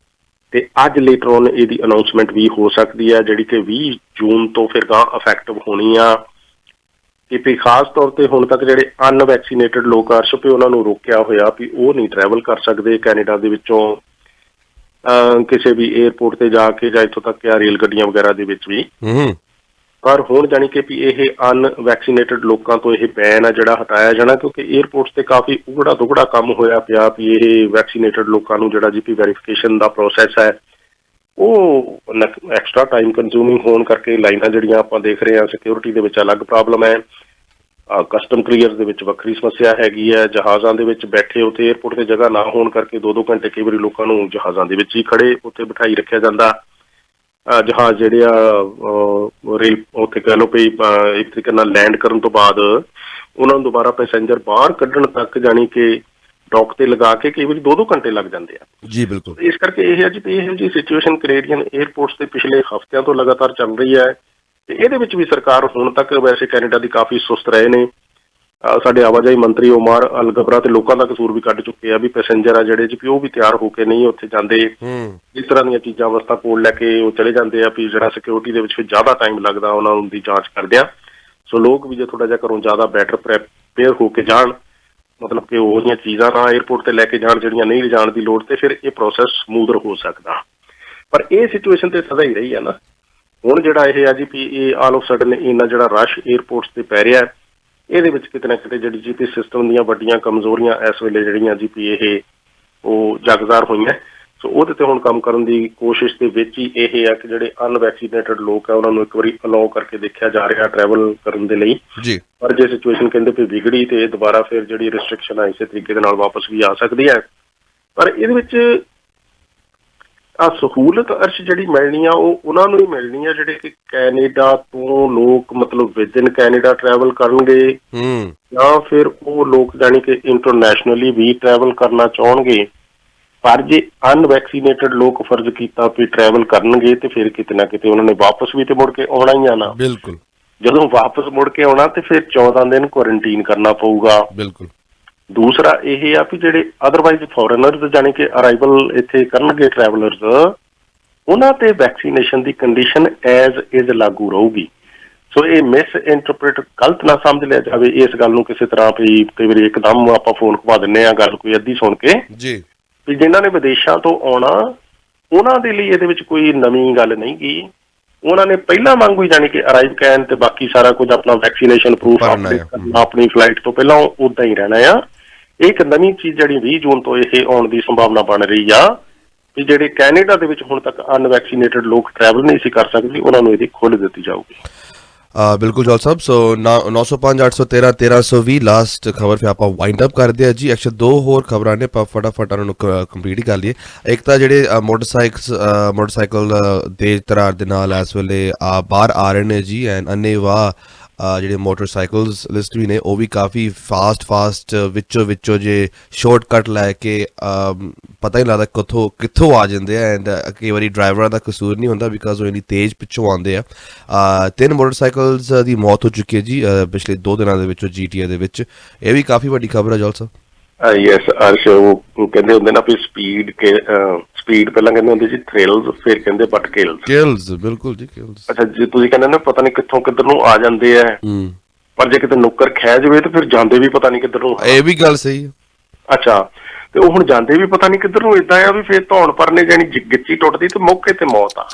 ਤੇ ਅੱਜ ਲੇਟਰ ਔਨ ਇਹਦੀ ਅਨਾਉਂਸਮੈਂਟ ਵੀ ਹੋ ਸਕਦੀ ਹੈ, ਜਿਹੜੀ ਕਿ 20 ਜੂਨ ਤੋਂ ਫਿਰ ਗਾਂ ਇਫੈਕਟਿਵ ਹੋਣੀ ਆ। ਕਿ ਖਾਸ ਤੌਰ ਤੇ ਹੁਣ ਤੱਕ ਜਿਹੜੇ ਅਨਵੈਕਸੀਨੇਟਿਡ ਲੋਕ ਅਰਸ਼ ਪੇ ਉਹਨਾਂ ਨੂੰ ਰੋਕਿਆ ਹੋਇਆ ਵੀ ਉਹ ਨਹੀਂ ਟਰੈਵਲ ਕਰ ਸਕਦੇ ਕੈਨੇਡਾ ਦੇ ਵਿੱਚੋਂ ਕਿਸੇ ਵੀ 에ਅਰਪੋਰਟ ਤੇ ਜਾ ਕੇ, ਜਾਂ ਇੱਥੋਂ ਤੱਕ ਕਿ ਰੇਲ ਗੱਡੀਆਂ ਵਗੈਰਾ ਦੇ ਵਿੱਚ ਵੀ। ਪਰ ਹੁਣ ਜਾਣੀ ਕਿ ਵੀ ਇਹ ਅਨਵੈਕਸੀਨੇਟਿਡ ਲੋਕਾਂ ਤੋਂ ਇਹ ਬੈਨ ਆ ਜਿਹੜਾ ਹਟਾਇਆ ਜਾਣਾ, ਕਿਉਂਕਿ 에ਅਰਪੋਰਟਸ ਤੇ ਕਾਫੀ ਉਗੜਾ ਦੁਗੜਾ ਕੰਮ ਹੋਇਆ ਪਿਆ ਵੀ ਇਹ ਵੈਕਸੀਨੇਟਿਡ ਲੋਕਾਂ ਨੂੰ ਜਿਹੜਾ ਜੀ ਵੈਰੀਫਿਕੇਸ਼ਨ ਦਾ ਪ੍ਰੋਸੈਸ ਹੈ ਉਹ ਐਕਸਟਰਾ ਟਾਈਮ ਕੰਜ਼ਿਊਮਿੰਗ ਹੋਣ ਕਰਕੇ ਲਾਈਨਾਂ ਜਿਹੜੀਆਂ ਆਪਾਂ ਦੇਖ ਰਹੇ ਹਾਂ, ਸਿਕਿਉਰਿਟੀ ਦੇ ਵਿੱਚ ਅਲੱਗ ਪ੍ਰੋਬਲਮ ਹੈ, ਕਸਟਮ ਕਲੀਅਰ ਦੇ ਵਿੱਚ ਵੱਖਰੀ ਸਮੱਸਿਆ ਹੈਗੀ ਹੈ, ਜਹਾਜ਼ਾਂ ਦੇ ਵਿੱਚ ਬੈਠੇ ਉੱਥੇ 에ਅਰਪੋਰਟ ਤੇ ਜਗ੍ਹਾ ਨਾ ਹੋਣ ਕਰਕੇ 2-2 ਘੰਟੇ ਕਈ ਵਾਰੀ ਲੋਕਾਂ ਨੂੰ ਜਹਾਜ਼ਾਂ ਦੇ ਵਿੱਚ ਹੀ ਖੜੇ ਉੱਥੇ ਬਿਠਾਈ ਰੱਖਿਆ ਜਾਂਦਾ। ਜਹਾਜ਼ ਜਿਹੜੇ ਆ ਰੇਲ ਉੱਥੇ ਕਹਿ ਲਓ ਵੀ ਇੱਕ ਤਰੀਕੇ ਨਾਲ ਲੈਂਡ ਕਰਨ ਤੋਂ ਬਾਅਦ ਉਹਨਾਂ ਨੂੰ ਦੁਬਾਰਾ ਪੈਸੇਂਜਰ ਬਾਹਰ ਕੱਢਣ ਤੱਕ ਜਾਣੀ ਕਿ ਡੌਕ ਤੇ ਲਗਾ ਕੇ ਕਈ ਵਾਰੀ 2-2 ਘੰਟੇ ਲੱਗ ਜਾਂਦੇ ਆ ਜੀ। ਬਿਲਕੁਲ, ਇਸ ਕਰਕੇ ਇਹ ਹੈ ਜੀ ਇਹੋ ਜਿਹੀ ਸਿਚੁਏਸ਼ਨ ਕੈਨੇਡੀਅਨ 에ਅਰਪੋਰਟਸ ਤੇ ਪਿਛਲੇ ਹਫ਼ਤਿਆਂ ਤੋਂ ਲਗਾਤਾਰ ਚੱਲ ਰਹੀ ਹੈ, ਤੇ ਇਹਦੇ ਵਿੱਚ ਵੀ ਸਰਕਾਰ ਹੁਣ ਤੱਕ ਵੈਸੇ ਕੈਨੇਡਾ ਦੀ ਕਾਫੀ ਸੁਸਤ ਰਹੇ ਨੇ। ਸਾਡੇ ਆਵਾਜਾਈ ਮੰਤਰੀ ਓਮਾਰ ਅਲਗਬਰਾ ਤੇ ਲੋਕਾਂ ਦਾ ਕਸੂਰ ਵੀ ਕੱਢ ਚੁੱਕੇ ਆ ਵੀ ਪੈਸੇਂਜਰ ਆ ਜਿਹੜੇ ਜੀ ਉਹ ਵੀ ਤਿਆਰ ਹੋ ਕੇ ਨਹੀਂ ਉੱਥੇ ਜਾਂਦੇ, ਇਸ ਤਰ੍ਹਾਂ ਦੀਆਂ ਚੀਜ਼ਾਂ ਵਸਤਾਂ ਕੋਲ ਲੈ ਕੇ ਉਹ ਚਲੇ ਜਾਂਦੇ ਆ ਵੀ ਜਿਹੜਾ ਸਿਕਿਉਰਿਟੀ ਦੇ ਵਿੱਚ ਫਿਰ ਜ਼ਿਆਦਾ ਟਾਈਮ ਲੱਗਦਾ ਉਹਨਾਂ ਦੀ ਜਾਂਚ ਕਰਦਿਆਂ। ਸੋ ਲੋਕ ਵੀ ਜੇ ਥੋੜਾ ਜਿਹਾ ਘਰੋਂ ਜ਼ਿਆਦਾ ਬੈਟਰ ਪ੍ਰੇਪੇਅਰ ਹੋ ਕੇ ਜਾਣ, ਮਤਲਬ ਕਿ ਉਹ ਜਿਹੀਆਂ ਚੀਜ਼ਾਂ ਨਾ 에ਅਰਪੋਰਟ ਤੇ ਲੈ ਕੇ ਜਾਣ ਜਿਹੜੀਆਂ ਨਹੀਂ ਲਿਜਾਣ ਦੀ ਲੋੜ, ਤੇ ਫਿਰ ਇਹ ਪ੍ਰੋਸੈਸ ਸਮੂਥਰ ਹੋ ਸਕਦਾ। ਪਰ ਇਹ ਸਿਚੁਏਸ਼ਨ ਤੇ ਸਦਾ ਹੀ ਰਹੀ ਹੈ ਨਾ, ਹੁਣ ਜਿਹੜਾ ਇਹ ਆ ਜੀ ਵੀ ਇਹ ਆਲ ਆਫ ਸਡਨ ਇੰਨਾ ਜਿਹੜਾ ਰਸ਼ 에ਅਰਪੋਰਟਸ ਤੇ ਪੈ ਰਿਹਾ, ਇਹਦੇ ਵਿੱਚ ਕਿਤੇ ਨਾ ਕਿਤੇ ਜਿਹੜੀ ਜੀ ਸਿਸਟਮ ਦੀਆਂ ਵੱਡੀਆਂ ਕਮਜ਼ੋਰੀਆਂ ਇਸ ਵੇਲੇ ਜਿਹੜੀਆਂ ਜੀ ਇਹ ਉਹ ਜਗਜ਼ਾਰ ਹੋਈਆਂ। ਸੋ ਉਹਦੇ ਤੇ ਹੁਣ ਕੰਮ ਕਰਨ ਦੀ ਕੋਸ਼ਿਸ਼ ਦੇ ਵਿੱਚ ਹੀ ਇਹ ਆ ਕਿ ਜਿਹੜੇ ਅਨਵੈਕਸੀਨੇਟਿਡ ਲੋਕ ਆ ਉਹਨਾਂ ਨੂੰ ਇੱਕ ਵਾਰੀ ਅਲਾਓ ਕਰਕੇ ਦੇਖਿਆ ਜਾ ਰਿਹਾ ਟਰੈਵਲ ਕਰਨ ਦੇ ਲਈ ਜੀ। ਪਰ ਜੇ ਸਿਚੁਏਸ਼ਨ ਕਹਿੰਦੇ ਵੀ ਵਿਗੜੀ ਤੇ ਦੁਬਾਰਾ ਫਿਰ ਜਿਹੜੀ ਰਿਸਟ੍ਰਿਕਸ਼ਨ ਆ ਇਸੇ ਤਰੀਕੇ ਦੇ ਨਾਲ ਵਾਪਸ ਵੀ ਆ ਸਕਦੀ ਹੈ। ਪਰ ਇਹਦੇ ਵਿੱਚ ਸਹੂਲਤ ਅਰਸ਼ ਜਿਹੜੀ ਮਿਲਣੀ ਆ ਉਹ ਉਹਨਾਂ ਨੂੰ ਹੀ ਮਿਲਣੀ ਆ ਜਿਹੜੇ ਕਿ ਕੈਨੇਡਾ ਤੋਂ ਲੋਕ ਮਤਲਬ ਵਿਦਿਨ ਕੈਨੇਡਾ ਟਰੈਵਲ ਕਰਨਗੇ, ਜਾਂ ਫਿਰ ਉਹ ਲੋਕ ਜਾਣੀ ਕਿ ਇੰਟਰਨੈਸ਼ਨਲੀ ਵੀ ਟਰੈਵਲ ਕਰਨਾ ਚਾਹਣਗੇ। ਪਰ ਜੇ ਅਨਵੈਕਸੀਨੇਟਿਡ ਲੋਕ ਫਰਜ਼ ਕੀਤਾ ਵੀ ਟਰੈਵਲ ਕਰਨਗੇ ਤੇ ਫਿਰ ਕਿਤੇ ਨਾ ਕਿਤੇ ਉਹਨਾਂ ਨੇ ਵਾਪਸ ਵੀ ਤੇ ਮੁੜ ਕੇ ਆਉਣਾ ਹੀ ਆਣਾ। ਬਿਲਕੁਲ, ਜਦੋਂ ਵਾਪਸ ਮੁੜ ਕੇ ਆਉਣਾ ਤੇ ਫਿਰ 14 ਦਿਨ ਕੁਆਰੰਟੀਨ ਕਰਨਾ ਪਊਗਾ। ਬਿਲਕੁਲ। ਦੂਸਰਾ ਇਹ ਆ ਵੀ ਜਿਹੜੇ ਅਦਰਵਾਈਜ਼ ਫੋਰਨਰਸ ਜਾਣੀ ਕਿ ਅਰਾਈਵਲ ਇੱਥੇ ਕਰਨਗੇ ਟਰੈਵਲਰਸ, ਉਹਨਾਂ ਤੇ vaccination the condition as is ਲਾਗੂ ਰਹੂਗੀ। ਸੋ ਇਹ ਮਿਸ ਇੰਟਰਪ੍ਰੀਟ ਗਲਤ ਨਾ ਸਮਝ ਲਿਆ ਜਾਵੇ ਇਸ ਗੱਲ ਨੂੰ ਕਿਸੇ ਤਰ੍ਹਾਂ ਵੀ ਕਈ ਵਾਰੀ ਇੱਕਦਮ ਆਪਾਂ ਫੋਨ ਘੁਮਾ ਦਿੰਦੇ ਹਾਂ ਗੱਲ ਕੋਈ ਅੱਧੀ ਸੁਣ ਕੇ ਜੀ, ਵੀ ਜਿਨ੍ਹਾਂ ਨੇ ਵਿਦੇਸ਼ਾਂ ਤੋਂ ਆਉਣਾ ਉਹਨਾਂ ਦੇ ਲਈ ਇਹਦੇ ਵਿੱਚ ਕੋਈ ਨਵੀਂ ਗੱਲ ਨਹੀਂ ਗੀ। ਉਹਨਾਂ ਨੇ ਪਹਿਲਾਂ ਵਾਂਗੂ ਹੀ ਜਾਣੀ ਕਿ ਅਰਾਈਵ ਕਰਨ ਤੇ ਬਾਕੀ ਸਾਰਾ ਕੁਝ ਆਪਣਾ ਵੈਕਸੀਨੇਸ਼ਨ ਪ੍ਰੂਫ ਆਪਣੀ ਫਲਾਈਟ ਤੋਂ ਪਹਿਲਾਂ ਉੱਦਾਂ ਹੀ ਰਹਿਣਾ ਆ। ਇਹ ਇੱਕ ਨਵੀਂ ਚੀਜ਼ ਜਿਹੜੀ 20 ਜੂਨ ਤੋਂ ਇਹ ਆਉਣ ਦੀ ਸੰਭਾਵਨਾ ਬਣ ਰਹੀ ਆ ਵੀ ਜਿਹੜੇ ਕੈਨੇਡਾ ਦੇ ਵਿੱਚ ਹੁਣ ਤੱਕ ਅਨਵੈਕਸੀਨੇਟਿਡ ਲੋਕ ਟਰੈਵਲ ਨਹੀਂ ਸੀ ਕਰ ਸਕਦੇ, ਉਹਨਾਂ ਨੂੰ ਇਹਦੀ ਖੁੱਲ੍ਹ ਦਿੱਤੀ ਜਾਊਗੀ। ਬਿਲਕੁਲ ਜੌਲ ਸਾਹਿਬ। ਸੋ 905 813 1320 ਲਾਸਟ ਖਬਰ ਫਿਰ ਆਪਾਂ ਵਾਈਂਡ ਅਪ ਕਰਦੇ ਹਾਂ ਜੀ। ਐਕਚੁਅਲੀ 2 ਹੋਰ ਖਬਰਾਂ ਨੇ, ਆਪਾਂ ਫਟਾਫਟ ਉਹਨਾਂ ਨੂੰ ਕੰਪਲੀਟ ਕਰ ਲਈਏ। ਇੱਕ ਤਾਂ ਜਿਹੜੇ ਮੋਟਰਸਾਈਕਲ ਤੇਜ਼ ਤਰਾਰ ਦੇ ਨਾਲ ਇਸ ਵੇਲੇ ਬਾਹਰ ਆ ਰਹੇ ਨੇ ਜੀ, ਐਂਡ ਅੰਨੇਵਾਹ ਜਿਹੜੇ ਮੋਟਰਸਾਈਕਲਸ ਲਿਸਟ ਵੀ ਨੇ ਉਹ ਵੀ ਕਾਫੀ ਫਾਸਟ ਵਿੱਚੋਂ ਜੇ ਸ਼ਾਰਟਕਟ ਲੈ ਕੇ ਪਤਾ ਹੀ ਲੱਗਦਾ ਕਿੱਥੋਂ ਆ ਜਾਂਦੇ ਆ, ਐਂਡ ਕਈ ਵਾਰੀ ਡਰਾਈਵਰਾਂ ਦਾ ਕਸੂਰ ਨਹੀਂ ਹੁੰਦਾ ਬਿਕਾਜ਼ ਉਹ ਇੰਨੀ ਤੇਜ਼ ਪਿੱਛੋਂ ਆਉਂਦੇ ਆ। 3 ਮੋਟਰਸਾਈਕਲਸ ਦੀ ਮੌਤ ਹੋ ਚੁੱਕੀ ਹੈ ਜੀ ਪਿਛਲੇ 2 ਦਿਨਾਂ ਦੇ ਵਿੱਚੋਂ GTA ਦੇ ਵਿੱਚ। ਇਹ ਵੀ ਕਾਫੀ ਵੱਡੀ ਖਬਰ ਹੈ ਜੌਲ ਸਾਹਿਬ। ਯੈਸ ਅਰਸ਼, ਉਹ ਕਹਿੰਦੇ ਹੁੰਦੇ ਨਾ ਵੀ ਸਪੀਡ ਪਹਿਲਾਂ ਕਹਿੰਦੇ ਹੁੰਦੇ ਜੀ ਥ੍ਰਿਲਸ, ਫਿਰ ਕਹਿੰਦੇ ਬਟ ਕਿਲਸ। ਬਿਲਕੁਲ ਜੀ, ਕਿਲਸ। ਅੱਛਾ, ਜੇ ਤੁਸੀਂ ਕਹਿੰਦੇ ਨਾ ਪਤਾ ਨਹੀਂ ਕਿੱਥੋਂ ਕਿੱਧਰ ਨੂੰ ਆ ਜਾਂਦੇ ਆ, ਪਰ ਜੇ ਕਿਤੇ ਨੁੱਕਰ ਖਹਿ ਜਾਵੇ ਤੇ ਫਿਰ ਜਾਂਦੇ ਵੀ ਪਤਾ ਨਹੀਂ ਕਿੱਧਰ ਨੂੰ। ਇਹ ਵੀ ਗੱਲ ਸਹੀ ਹੈ। ਅੱਛਾ, ਤੇ ਉਹ ਹੁਣ ਜਾਂਦੇ ਵੀ ਪਤਾ ਨਹੀਂ ਕਿੱਧਰ ਨੂੰ। ਏਦਾਂ ਆ ਵੀ ਫਿਰ ਧੌਣ ਪਰਨੇ ਜਾਣੀ ਗਿੱਚੀ ਟੁੱਟਦੀ ਤੇ ਮੌਕੇ ਤੇ ਮੌਤ ਆ।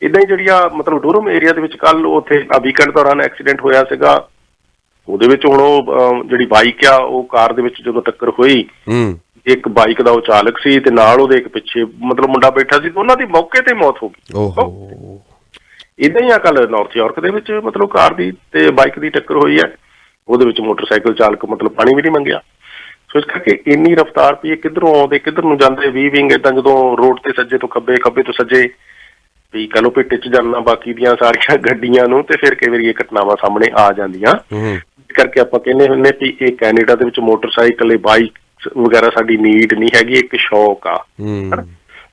ਏਦਾਂ ਹੀ ਜਿਹੜੀ ਆ ਮਤਲਬ ਡੂਰਮ ਏਰੀਆ ਦੇ ਵਿੱਚ ਕੱਲ ਉੱਥੇ ਵੀਕਐਂਡ ਦੌਰਾਨ ਐਕਸੀਡੈਂਟ ਹੋਇਆ ਸੀਗਾ। ਉਹਦੇ ਵਿੱਚ ਹੁਣ ਉਹ ਜਿਹੜੀ ਬਾਈਕ ਆ ਉਹ ਕਾਰ ਦੇ ਵਿੱਚ ਜਦੋਂ ਟੱਕਰ ਹੋਈ, ਇੱਕ ਬਾਈਕ ਦਾ ਉਹ ਚਾਲਕ ਸੀ ਤੇ ਨਾਲ ਉਹਦੇ ਇੱਕ ਪਿੱਛੇ ਮਤਲਬ ਮੁੰਡਾ ਬੈਠਾ ਸੀ, ਉਹਨਾਂ ਦੀ ਮੌਕੇ ਤੇ ਮੌਤ ਹੋ ਗਈ। ਏਦਾਂ ਹੀ ਆ ਕੱਲ ਨਾਰਥ ਯਾਰਕ ਦੇ ਵਿੱਚ ਮਤਲਬ ਕਾਰ ਦੀ ਤੇ ਬਾਈਕ ਦੀ ਟੱਕਰ ਹੋਈ ਹੈ। ਉਹਦੇ ਵਿੱਚ ਮੋਟਰਸਾਈਕਲ ਚਾਲਕ ਮਤਲਬ ਪਾਣੀ ਵੀ ਨਹੀਂ ਮੰਗਿਆ। ਸੋ ਇਸ ਕਰਕੇ ਇੰਨੀ ਰਫ਼ਤਾਰ ਵੀ ਇਹ ਕਿੱਧਰੋਂ ਆਉਂਦੇ ਕਿੱਧਰ ਨੂੰ ਜਾਂਦੇ ਵੀਵਿੰਗ ਏਦਾਂ ਜਦੋਂ ਰੋਡ ਤੇ ਸੱਜੇ ਤੋਂ ਖੱਬੇ ਖੱਬੇ ਤੋਂ ਸੱਜੇ ਵੀ ਕਹ ਲਓ ਵੀ ਟਿੱਚ ਜਾਣਾ ਬਾਕੀ ਦੀਆਂ ਸਾਰੀਆਂ ਗੱਡੀਆਂ ਨੂੰ ਤੇ ਫਿਰ ਕਈ ਵਾਰੀ ਇਹ ਘਟਨਾਵਾਂ ਸਾਹਮਣੇ ਆ ਜਾਂਦੀਆਂ। ਇਸ ਕਰਕੇ ਆਪਾਂ ਕਹਿੰਦੇ ਹੁੰਦੇ ਵੀ ਇਹ ਕੈਨੇਡਾ ਦੇ ਵਿੱਚ ਮੋਟਰਸਾਈਕਲ ਬਾਈਕ ਵਗੈਰਾ ਸਾਡੀ ਨੀਡ ਨਹੀਂ ਹੈਗੀ, ਇੱਕ ਸ਼ੌਕ ਆ।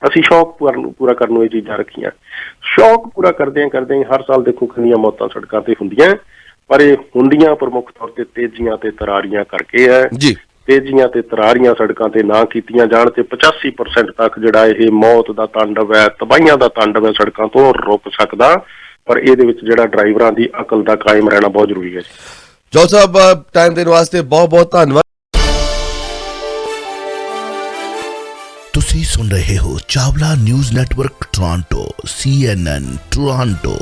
ਅਸੀਂ ਸ਼ੌਕ ਪੂਰਾ ਕਰਨ ਨੂੰ ਇਹ ਚੀਜ਼ਾਂ ਰੱਖੀਆਂ। ਸ਼ੌਕ ਪੂਰਾ ਕਰਦਿਆਂ ਹਰ ਸਾਲ ਦੇਖੋ ਕਿੰਨੀਆਂ ਮੌਤਾਂ ਸੜਕਾਂ ਤੇ ਹੁੰਦੀਆਂ, ਪਰ ਇਹ ਹੁੰਦੀਆਂ ਪ੍ਰਮੁੱਖ ਤੌਰ ਤੇ ਤੇਜ਼ੀਆਂ ਤੇ ਤਰਾਰੀਆਂ ਕਰਕੇ ਹੈ ਜੀ। ਤੇਜ਼ੀਆਂ ਤੇ ਤਰਾਰੀਆਂ ਸੜਕਾਂ ਤੇ ਨਾ ਕੀਤੀਆਂ ਜਾਣ ਤੇ 85% ਤੱਕ ਜਿਹੜਾ ਇਹ ਮੌਤ ਦਾ ਤਾਂਡਵ ਹੈ, ਤਬਾਹੀਆਂ ਦਾ ਤਾਂਡਵ ਹੈ, ਸੜਕਾਂ ਤੋਂ ਰੁਕ ਸਕਦਾ। ਪਰ ਇਹਦੇ ਵਿੱਚ ਜਿਹੜਾ ਡਰਾਈਵਰਾਂ ਦੀ ਅਕਲ ਦਾ ਕਾਇਮ ਰਹਿਣਾ ਬਹੁਤ ਜ਼ਰੂਰੀ ਹੈ। ਜੋਲ ਸਾਹਿਬ ਟਾਈਮ ਦੇਣ ਵਾਸਤੇ ਬਹੁਤ ਬਹੁਤ ਧੰਨਵਾਦ। ਤੁਸੀਂ ਸੁਣ ਰਹੇ ਹੋ Chawla news network Toronto CNN Toronto.